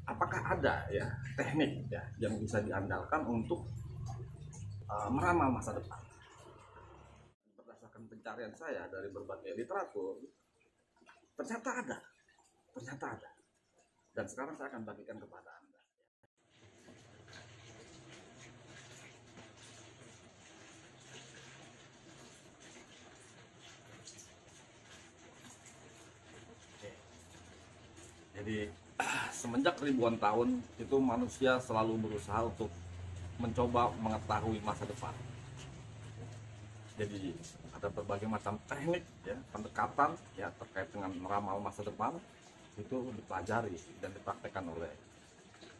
apakah ada ya teknik ya yang bisa diandalkan untuk meramal masa depan? Berdasarkan pencarian saya dari berbagai literatur, ternyata ada, ternyata ada. Dan sekarang saya akan bagikan kepada Anda. Oke. Jadi semenjak ribuan tahun itu manusia selalu berusaha untuk mencoba mengetahui masa depan. Jadi ada berbagai macam teknik ya, pendekatan ya terkait dengan meramal masa depan itu dipelajari dan dipraktekkan oleh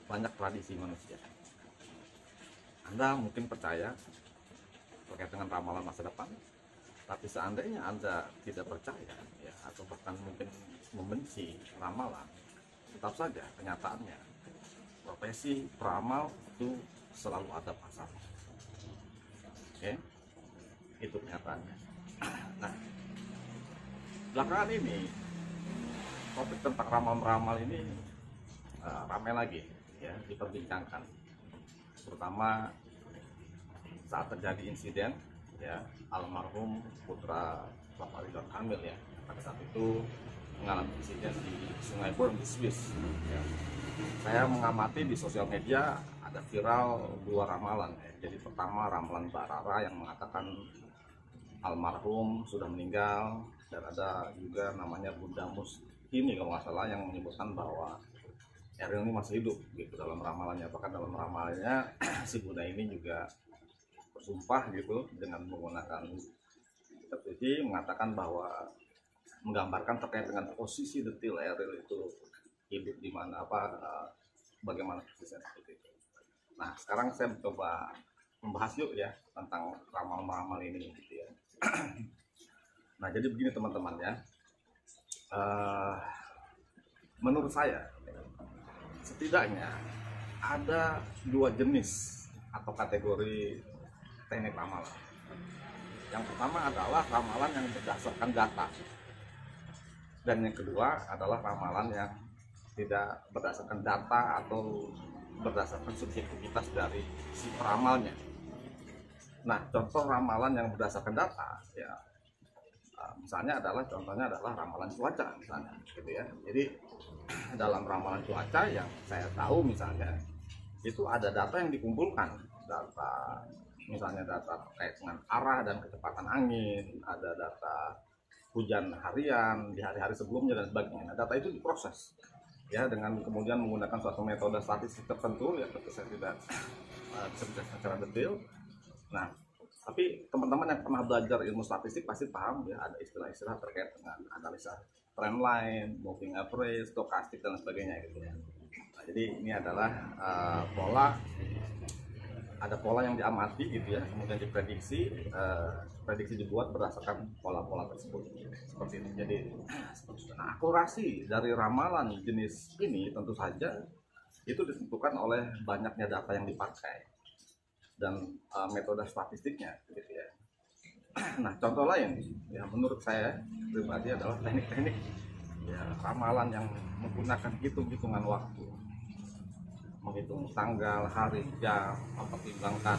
banyak tradisi manusia. Anda mungkin percaya terkait dengan ramalan masa depan, tapi seandainya Anda tidak percaya ya, atau bahkan mungkin membenci ramalan, tetap saja kenyataannya profesi peramal itu selalu ada pasarnya. Oke, itu kenyataannya. Nah, belakangan ini topik tentang ramal-ramal ini ramai lagi ya diperbincangkan, terutama saat terjadi insiden ya almarhum putra Bapak Ridwan Kamil ya, pada saat itu mengalami insiden di Sungai Born di Swiss ya. Saya mengamati di sosial media ada viral dua ramalan ya. Jadi pertama ramalan Mbak Rara yang mengatakan almarhum sudah meninggal, dan ada juga namanya Bunda Mustini kalau nggak salah yang menyebutkan bahwa Eril ini masih hidup gitu dalam ramalannya. Bahkan dalam ramalannya si Bunda ini juga bersumpah gitu dengan menggunakan kitab suci, mengatakan bahwa menggambarkan terkait dengan posisi detil Eril itu hidup di mana, bagaimana posisinya seperti itu. Nah, sekarang saya mencoba membahas yuk ya tentang ramal-ramal ini gitu ya. Nah, jadi begini teman-teman ya. Menurut saya setidaknya ada dua jenis atau kategori teknik ramalan. Yang pertama adalah ramalan yang berdasarkan data, dan yang kedua adalah ramalan yang tidak berdasarkan data atau berdasarkan subjektivitas dari si peramalnya. Nah, contoh ramalan yang berdasarkan data ya, misalnya contohnya adalah ramalan cuaca misalnya gitu ya. Jadi dalam ramalan cuaca yang saya tahu misalnya itu ada data yang dikumpulkan, data misalnya data terkait dengan arah dan kecepatan angin, ada data hujan harian di hari-hari sebelumnya dan sebagainya. Nah, data itu diproses ya dengan kemudian menggunakan suatu metode statistik tertentu ya, tentu saya tidak bisa menjelaskan secara detail. Nah, tapi teman-teman yang pernah belajar ilmu statistik pasti paham ya, ada istilah-istilah terkait dengan analisa trendline, moving average, stokastik dan sebagainya gitu ya. Nah, jadi ini adalah ada pola yang diamati gitu ya, kemudian diprediksi, prediksi dibuat berdasarkan pola-pola tersebut seperti itu. Jadi nah, akurasi dari ramalan jenis ini tentu saja itu ditentukan oleh banyaknya data yang dipakai dan metode statistiknya gitu ya. Nah, contoh lain ya menurut saya pribadi adalah teknik-teknik ya ramalan yang menggunakan hitung-hitungan waktu, menghitung tanggal, hari, jam, mempertimbangkan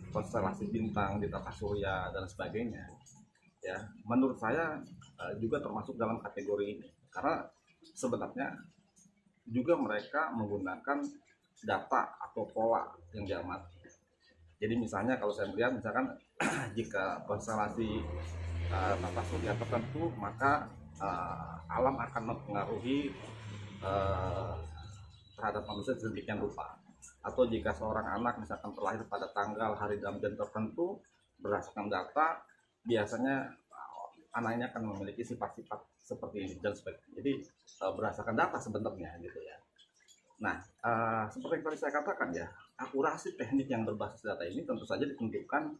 konstelasi bintang di tata surya dan sebagainya. Ya, menurut saya juga termasuk dalam kategori ini, karena sebenarnya juga mereka menggunakan data atau pola yang diamati. Jadi misalnya kalau saya melihat misalkan jika konstelasi tata surya tertentu, maka alam akan mempengaruhi terhadap manusia sedemikian rupa. Atau jika seorang anak misalkan terlahir pada tanggal, hari, dan jam tertentu, berdasarkan data biasanya anaknya akan memiliki sifat-sifat seperti ini dan sebagainya. Jadi berdasarkan data sebenarnya gitu ya. Nah, seperti yang tadi saya katakan ya, akurasi teknik yang berbasis data ini tentu saja ditentukan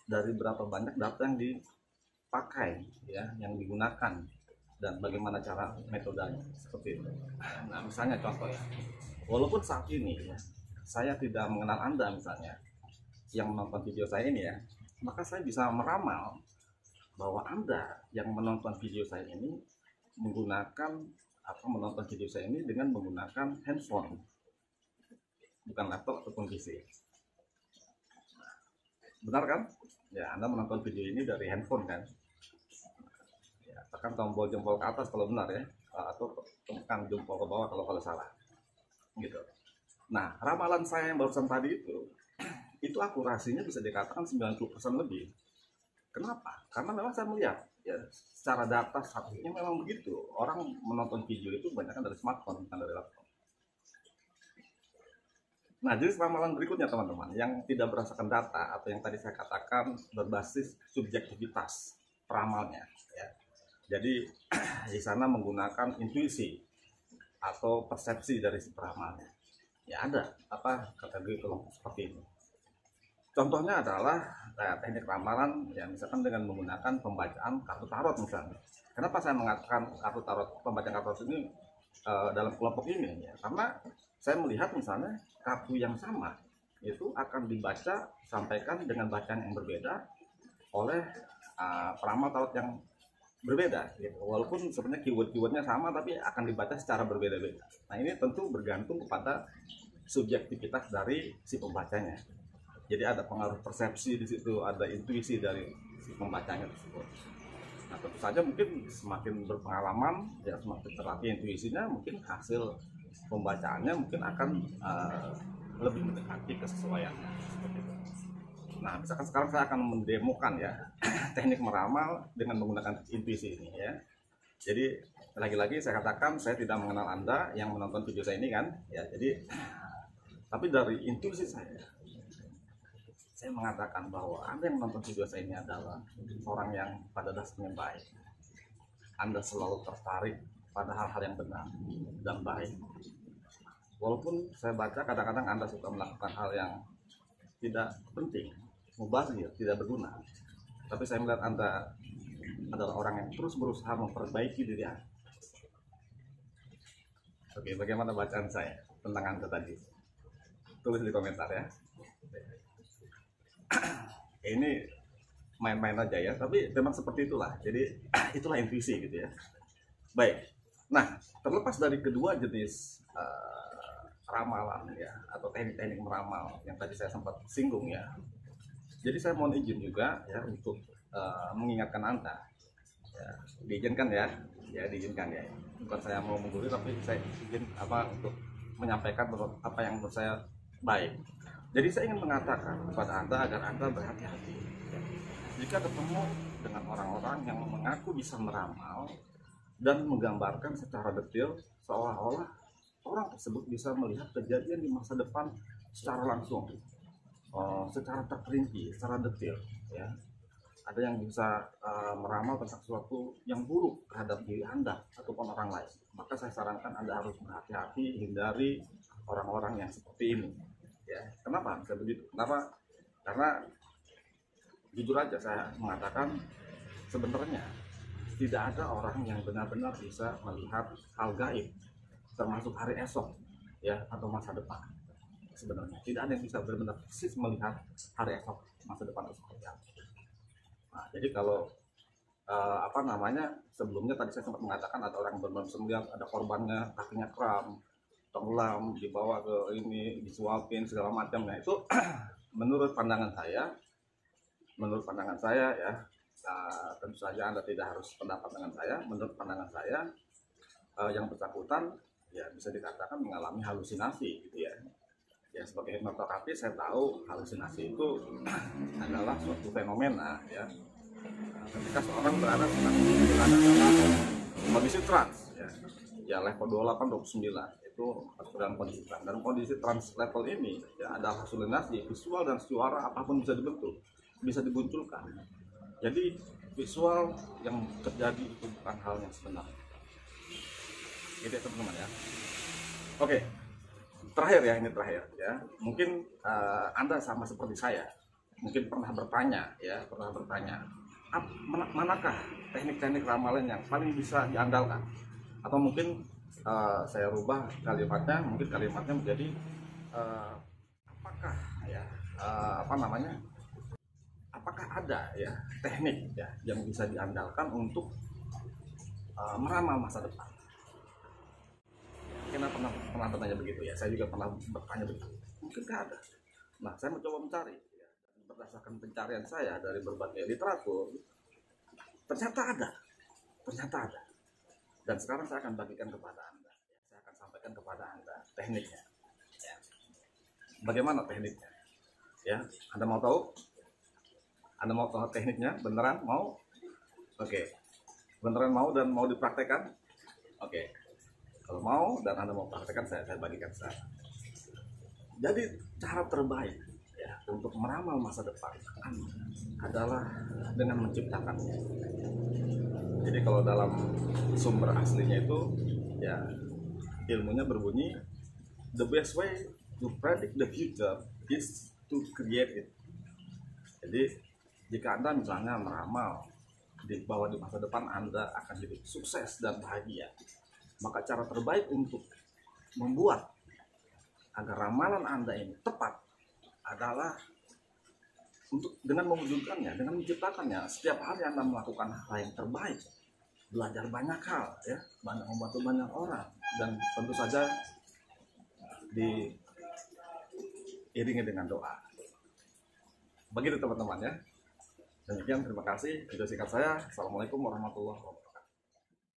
dari berapa banyak data yang dipakai ya, yang digunakan, dan bagaimana cara metodenya seperti itu. Nah, misalnya contoh ya, walaupun saat ini ya, saya tidak mengenal Anda misalnya yang menonton video saya ini ya, maka saya bisa meramal bahwa Anda yang menonton video saya ini menggunakan menonton video saya ini dengan menggunakan handphone, bukan laptop ataupun PC. Benar kan? Ya, Anda menonton video ini dari handphone kan? Ya, tekan tombol jempol ke atas kalau benar ya, atau tekan jempol ke bawah kalau salah. Gitu. Nah, ramalan saya yang barusan tadi itu akurasinya bisa dikatakan 90% lebih. Kenapa? Karena memang saya melihat ya secara data statistiknya memang begitu. Orang menonton video itu kebanyakan dari smartphone, bukan dari laptop. Nah, jadi ramalan berikutnya teman-teman yang tidak berdasarkan data atau yang tadi saya katakan berbasis subjektivitas peramalnya. Ya. Jadi di sana menggunakan intuisi atau persepsi dari si peramalnya. Ya ada kategori kelompok seperti ini. Contohnya adalah teknik ramalan ya misalkan dengan menggunakan pembacaan kartu tarot misalnya. Kenapa saya mengatakan pembacaan kartu tarot ini dalam kelompok ini ya? Karena saya melihat misalnya kartu yang sama itu akan dibaca sampaikan dengan bacaan yang berbeda oleh peramal tarot yang berbeda gitu. Walaupun sebenarnya keywordnya sama tapi akan dibaca secara berbeda-beda. Nah, ini tentu bergantung kepada subjektivitas dari si pembacanya. Jadi ada pengaruh persepsi di situ, ada intuisi dari si pembacanya tersebut. Nah, tentu saja mungkin semakin berpengalaman, ya semakin terlatih intuisinya, mungkin hasil pembacaannya mungkin akan lebih mendekati kesesuaiannya. Seperti itu. Nah, misalkan sekarang saya akan mendemokan ya teknik meramal dengan menggunakan intuisi ini ya. Jadi lagi-lagi saya katakan saya tidak mengenal Anda yang menonton video saya ini kan, ya. Jadi tapi dari intuisi saya mengatakan bahwa Anda yang menonton video saya ini adalah orang yang pada dasarnya baik. Anda selalu tertarik pada hal-hal yang benar dan baik. Walaupun saya baca kadang-kadang Anda suka melakukan hal yang tidak penting, mubazir, tidak berguna. Tapi saya melihat Anda adalah orang yang terus berusaha memperbaiki diri Anda. Oke, bagaimana bacaan saya tentang Anda tadi? Tulis di komentar ya. Ini main-main aja ya, tapi memang seperti itulah. Jadi itulah intuisi gitu ya. Baik. Nah, terlepas dari kedua jenis ramalan ya atau teknik-teknik meramal yang tadi saya sempat singgung ya. Jadi saya mohon izin juga ya untuk mengingatkan Anda. Ya, diizinkan ya. Ya, diizinkan ya. Bukan saya mau menggurui tapi saya izin untuk menyampaikan apa yang menurut saya baik. Jadi saya ingin mengatakan kepada Anda agar Anda berhati-hati jika ketemu dengan orang-orang yang mengaku bisa meramal dan menggambarkan secara detail seolah-olah orang tersebut bisa melihat kejadian di masa depan secara langsung, secara terperinci, secara detail. Ya. Ada yang bisa meramal tentang sesuatu yang buruk terhadap diri Anda ataupun orang lain. Maka saya sarankan Anda harus berhati-hati, hindari orang-orang yang seperti ini. Ya, kenapa bisa begitu? Kenapa? Karena jujur aja saya mengatakan sebenarnya tidak ada orang yang benar-benar bisa melihat hal gaib, termasuk hari esok, ya atau masa depan. Sebenarnya tidak ada yang bisa benar-benar persis melihat hari esok, masa depan itu seperti apa. Nah, jadi kalau sebelumnya tadi saya sempat mengatakan ada orang bermelihat ada korbannya kakinya kram, tenggelam, dibawa ke ini, disuapin segala macam. Nah itu menurut pandangan saya ya, tentu saja Anda tidak harus pendapat dengan saya. Menurut pandangan saya yang bersangkutan ya bisa dikatakan mengalami halusinasi gitu ya. Ya sebagai hipnoterapis saya tahu halusinasi itu adalah suatu fenomena ya. Ketika seorang berada dalam kondisi trans ya level 28 29 itu dalam kondisi trans. Dan kondisi trans level ini ya ada halusinasi visual dan suara apapun bisa dibentuk, bisa dimunculkan. Jadi visual yang terjadi itu bukan hal yang sebenarnya. Gitu ya teman-teman ya. Oke, terakhir ya. Mungkin Anda sama seperti saya, mungkin pernah bertanya, manakah teknik-teknik ramalan yang paling bisa diandalkan? Atau mungkin saya rubah kalimatnya, menjadi apakah ada ya teknik ya yang bisa diandalkan untuk meramal masa depan? pernah bertanya begitu ya. Saya juga pernah bertanya begitu. Mungkin ada. Nah, saya mencoba mencari ya. Berdasarkan pencarian saya dari berbagai literatur, ternyata ada. Ternyata ada. Dan sekarang saya akan bagikan kepada Anda. Ya. Saya akan sampaikan kepada Anda tekniknya. Ya. Bagaimana tekniknya? Ya, Anda mau tahu? Anda mau tahu tekniknya? Beneran mau? Oke. Beneran mau dan mau dipraktekkan? Oke. Kalau mau dan Anda mau praktekkan, saya bagikan sekarang. Jadi cara terbaik ya untuk meramal masa depan adalah dengan menciptakannya. Jadi kalau dalam sumber aslinya itu ya ilmunya berbunyi, the best way to predict the future is to create it. Jadi jika Anda misalnya meramal bahwa di masa depan Anda akan hidup sukses dan bahagia, maka cara terbaik untuk membuat agar ramalan Anda ini tepat adalah dengan mewujudkannya, dengan menciptakannya. Setiap hari Anda melakukan hal yang terbaik, belajar banyak hal, ya, banyak membantu banyak orang, dan tentu saja diiringi dengan doa. Begitu teman-teman ya. Demikian, terima kasih. Video singkat saya. Assalamualaikum warahmatullahi wabarakatuh.